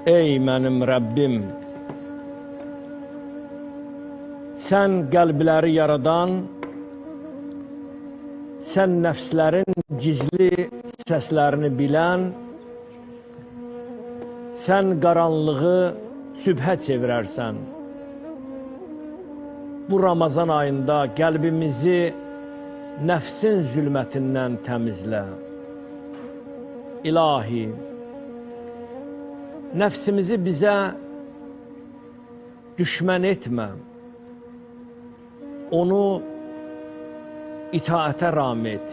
Ey mənim Rəbbim, sən qəlbləri yaradan, sən nəfslərin gizli səslərini bilən, sən qaranlığı sübhə çevirərsən. Bu Ramazan ayında qəlbimizi nəfsin zülmətindən təmizlə. İlahi, nəfsimizi bizə düşmən etmə, onu itaətə ram et.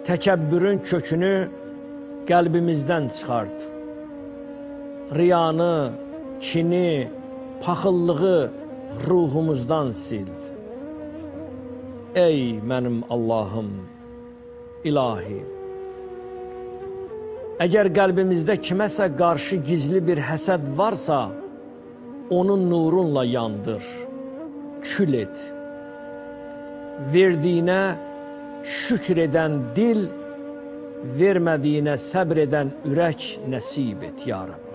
Təkəbbürün kökünü qəlbimizdən çıxart. Riyanı, kini, paxıllığı ruhumuzdan sil. Ey mənim Allahım, İlahi, əgər qəlbimizdə kiməsə qarşı gizli bir həsəd varsa, onun nurunla yandır, kül et. Verdiyinə şükür edən dil, vermədiyinə səbr edən ürək nəsib et, ya Rəbb.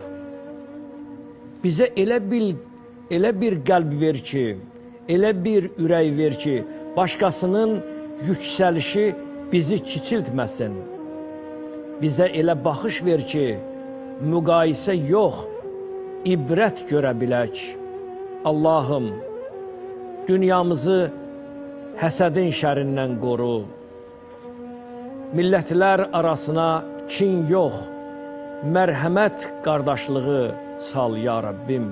Bizə elə bir qəlb ver ki, elə bir ürək ver ki, başqasının yüksəlişi bizi kiçiltməsin. Bizə elə baxış ver ki, müqayisə yox, ibrət görə bilək. Allahım, dünyamızı həsədin şərindən qoru. Millətlər arasına kin yox, mərhəmət qardaşlığı sal, ya Rəbbim.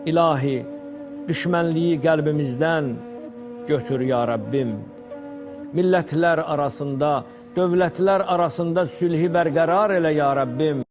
İlahi, düşmənliyi qəlbimizdən götür, ya Rəbbim. Millətlər arasında, dövlətlər arasında sülhü bərqərar elə, ya Rəbbim.